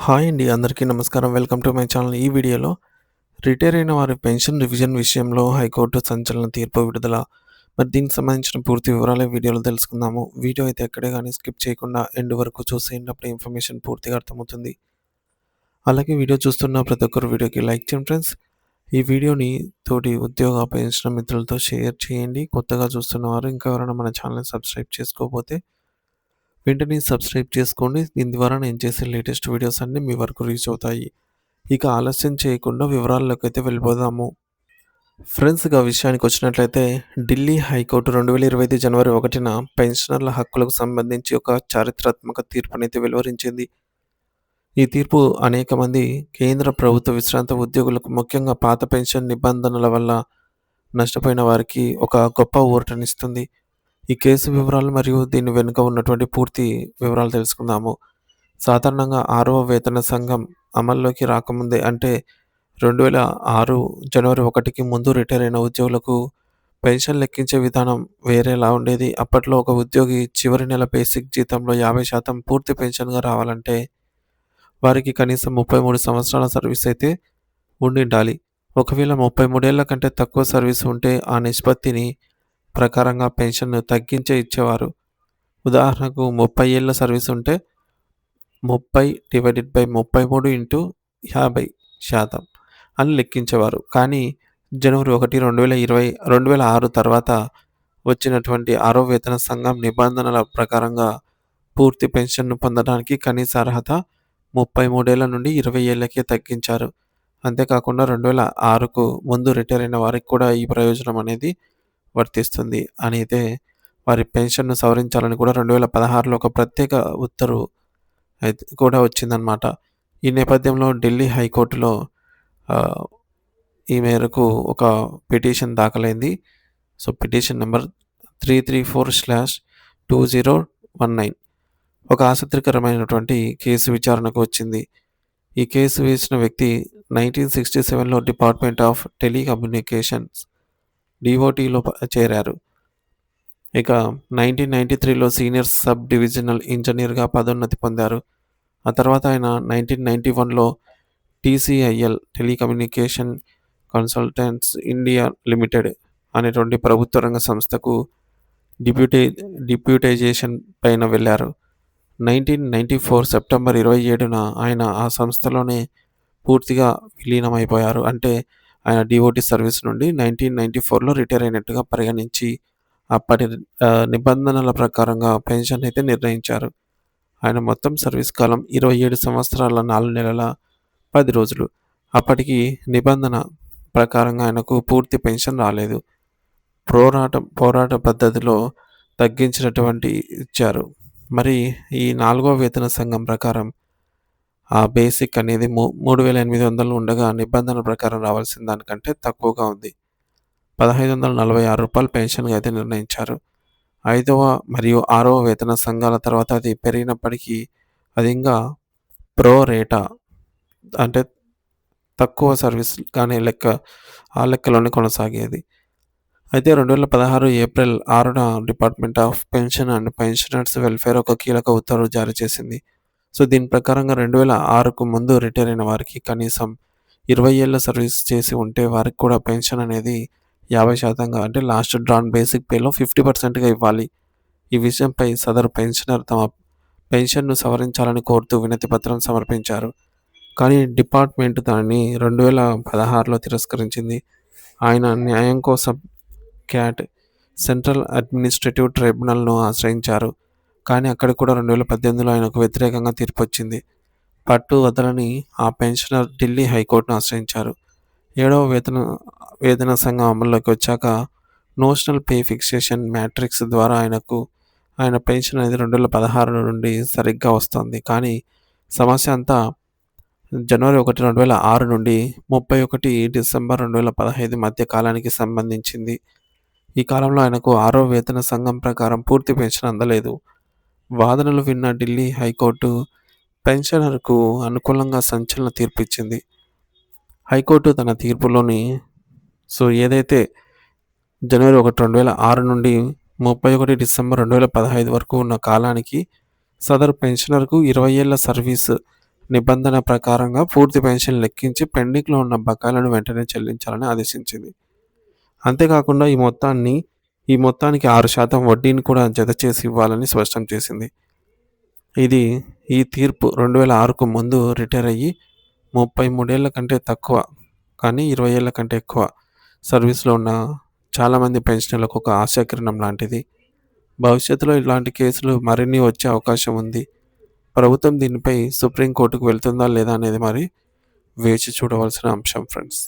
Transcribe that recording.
Hi అండి. అందరికీ నమస్కారం. Welcome to my channel. ఈ వీడియోలో రిటైర్ అయిన వారి పెన్షన్ రివిజన్ విషయంలో హైకోర్టు సంచలన తీర్పు విడుదల. మరి దీనికి సంబంధించిన పూర్తి వివరాలు ఈ వీడియోలో తెలుసుకుందాము. వీడియో అయితే ఎక్కడే గానీ స్కిప్ చేయకుండా ఎండ్ వరకు చూసేయండి. అప్పుడు ఇన్ఫర్మేషన్ పూర్తిగా అర్థమవుతుంది. అలాగే వీడియో చూస్తున్న ప్రతి ఒక్కరు వీడియోకి లైక్ చేయండి ఫ్రెండ్స్. ఈ వీడియోని తోటి ఉద్యోగ పెన్షన్ మిత్రులతో షేర్ చేయండి. కొత్తగా చూస్తున్న వారు ఇంకా ఎవరైనా మన ఛానల్‌ని సబ్స్క్రైబ్ చేసుకోకపోతే వెంటనే సబ్స్క్రైబ్ చేసుకోండి. దీని ద్వారా నేను చేసే లేటెస్ట్ వీడియోస్ అన్నీ మీ వరకు రీచ్ అవుతాయి. ఇక ఆలస్యం చేయకుండా వివరాల్లోకైతే వెళ్ళిపోదాము. ఫ్రెండ్స్ ఇక విషయానికి వచ్చినట్లయితే ఢిల్లీ హైకోర్టు 2025 జనవరి 1న పెన్షనర్ల హక్కులకు సంబంధించి ఒక చారిత్రాత్మక తీర్పునైతే వెలువరించింది. ఈ తీర్పు అనేక మంది కేంద్ర ప్రభుత్వ విశ్రాంత ఉద్యోగులకు ముఖ్యంగా పాత పెన్షన్ నిబంధనల వల్ల నష్టపోయిన వారికి ఒక గొప్ప ఊరటనిస్తుంది. ఈ కేసు వివరాలు మరియు దీని వెనుక ఉన్నటువంటి పూర్తి వివరాలు తెలుసుకుందాము. సాధారణంగా 6వ వేతన సంఘం అమల్లోకి రాకముందే అంటే 2006 జనవరి 1కి ముందు రిటైర్ అయిన ఉద్యోగులకు పెన్షన్ లెక్కించే విధానం వేరేలా ఉండేది. అప్పట్లో ఒక ఉద్యోగి చివరి నెల బేసిక్ జీతంలో 50% పూర్తి పెన్షన్‌గా రావాలంటే వారికి కనీసం 33 సంవత్సరాల సర్వీస్ అయితే ఉండిండాలి. ఒకవేళ 33 ఏళ్ల కంటే తక్కువ సర్వీస్ ఉంటే ఆ నిష్పత్తిని ప్రకారంగా పెన్షన్‌ను తగ్గించే ఇచ్చేవారు. ఉదాహరణకు 30 ఏళ్ల సర్వీస్ ఉంటే 30/33/50% అని లెక్కించేవారు. కానీ జనవరి 1, 2006 తర్వాత వచ్చినటువంటి 6వ వేతన సంఘం నిబంధనల ప్రకారంగా పూర్తి పెన్షన్‌ను పొందడానికి కనీస అర్హత 33 ఏళ్ల నుండి 20 ఏళ్లకే తగ్గించారు. అంతేకాకుండా 2006కు ముందు రిటైర్ అయిన వారికి కూడా ఈ ప్రయోజనం అనేది వర్తిస్తుంది అని అయితే వారి పెన్షన్‌ను సవరించాలని కూడా 2016లో ఒక ప్రత్యేక ఉత్తర్వు అయితే కూడా వచ్చిందనమాట. ఈ నేపథ్యంలో ఢిల్లీ హైకోర్టులో ఆహ్, ఈ మేరకు ఒక పిటిషన్ దాఖలైంది. సో, పిటిషన్ నంబర్ 334/2019 ఒక ఆసక్తికరమైనటువంటి కేసు విచారణకు వచ్చింది. ఈ కేసు వేసిన వ్యక్తి 1967లో డిపార్ట్మెంట్ ఆఫ్ టెలికమ్యూనికేషన్స్ డీఓటీలో చేరారు. ఇక 1993లో సీనియర్ సబ్ డివిజనల్ ఇంజినీర్‌గా పదోన్నతి పొందారు. ఆ తర్వాత ఆయన 1991లో టీసీఐఎల్ టెలికమ్యూనికేషన్ కన్సల్టెంట్స్ ఇండియా లిమిటెడ్ అనేటువంటి ప్రభుత్వ రంగ సంస్థకు డిప్యూటైజేషన్ పైన వెళ్లారు. 1994 సెప్టెంబర్ 27న ఆయన ఆ సంస్థలోనే పూర్తిగా విలీనమైపోయారు. అంటే ఆయన డీఓటీ సర్వీస్ నుండి 1994లో రిటైర్ అయినట్టుగా పరిగణించి అప్పటి నిబంధనల ప్రకారంగా పెన్షన్ అయితే నిర్ణయించారు. ఆయన మొత్తం సర్వీస్ కాలం 27 సంవత్సరాల 4 నెలల 10 రోజులు. అప్పటికి నిబంధన ప్రకారంగా ఆయనకు పూర్తి పెన్షన్ రాలేదు. పోరాట పద్ధతిలో తగ్గించినటువంటి ఇచ్చారు. మరి ఈ 4వ వేతన సంఘం ప్రకారం ఆ బేసిక్ అనేది 3,800 ఉండగా నిబంధనల ప్రకారం రావాల్సిన దానికంటే తక్కువగా ఉంది. రూ. 1,546 పెన్షన్‌గా అయితే నిర్ణయించారు. 5వ మరియు 6వ వేతన సంఘాల తర్వాత అది పెరిగినప్పటికీ అది ఇంకా ప్రో రేటా అంటే తక్కువ సర్వీస్‌గానే ఆ లెక్కలోనే కొనసాగేది. అయితే 2016 ఏప్రిల్ 6న department of pension and pensioners welfare ఒక కీలక ఉత్తర్వు జారీ చేసింది. సో, దీని ప్రకారంగా 2006కు ముందు రిటైర్ అయిన వారికి కనీసం 20 ఏళ్ల సర్వీస్ చేసి ఉంటే వారికి కూడా పెన్షన్ అనేది 50%గా అంటే లాస్ట్ డ్రాన్ బేసిక్ పేలో 50%గా ఇవ్వాలి. ఈ విషయంపై సదరు పెన్షనర్ తమ పెన్షన్‌ను సవరించాలని కోరుతూ వినతి పత్రం సమర్పించారు. కానీ డిపార్ట్మెంట్ దానిని 2016లో తిరస్కరించింది. ఆయన న్యాయం కోసం క్యాట్ సెంట్రల్ అడ్మినిస్ట్రేటివ్ ట్రైబ్యునల్‌ను ఆశ్రయించారు. కానీ అక్కడ కూడా 2018లో ఆయనకు వ్యతిరేకంగా తీర్పొచ్చింది. పట్టు వదలని ఆ పెన్షనర్ ఢిల్లీ హైకోర్టును ఆశ్రయించారు. 7వ వేతన సంఘం అమల్లోకి వచ్చాక నోషనల్ పే ఫిక్సేషన్ మ్యాట్రిక్స్ ద్వారా ఆయన పెన్షన్ అనేది 2016 నుండి సరిగ్గా వస్తోంది. కానీ సమస్య అంతా జనవరి 1, 2006 నుండి 31 డిసెంబర్ 2015 మధ్య కాలానికి సంబంధించింది. ఈ కాలంలో ఆయనకు 6వ వేతన సంఘం ప్రకారం పూర్తి పెన్షన్ అందలేదు. వాదనలు విన్న ఢిల్లీ హైకోర్టు పెన్షనర్‌కు అనుకూలంగా సంచలన తీర్పిచ్చింది. హైకోర్టు తన తీర్పులోని ఏదైతే జనవరి 1, 2006 నుండి 31 డిసెంబర్ 2015 వరకు ఉన్న కాలానికి సదరు పెన్షనర్‌కు 20 ఏళ్ల సర్వీస్ నిబంధన ప్రకారంగా పూర్తి పెన్షన్ లెక్కించి పెండింగ్‌లో ఉన్న బకాయిలను వెంటనే చెల్లించాలని ఆదేశించింది. అంతేకాకుండా ఈ మొత్తానికి 6% వడ్డీని కూడా జతచేసి ఇవ్వాలని స్పష్టం చేసింది. ఇది ఈ తీర్పు 2006కు ముందు రిటైర్ అయ్యి 33 ఏళ్ల కంటే తక్కువ కానీ 20 ఏళ్ల కంటే ఎక్కువ సర్వీస్‌లో ఉన్న చాలామంది పెన్షనర్లకు ఒక ఆశాకిరణం లాంటిది. భవిష్యత్తులో ఇలాంటి కేసులు మరిన్ని వచ్చే అవకాశం ఉంది. ప్రభుత్వం దీనిపై సుప్రీం కోర్టుకు వెళ్తుందా లేదా అనేది మరి వేచి చూడవలసిన అంశం ఫ్రెండ్స్.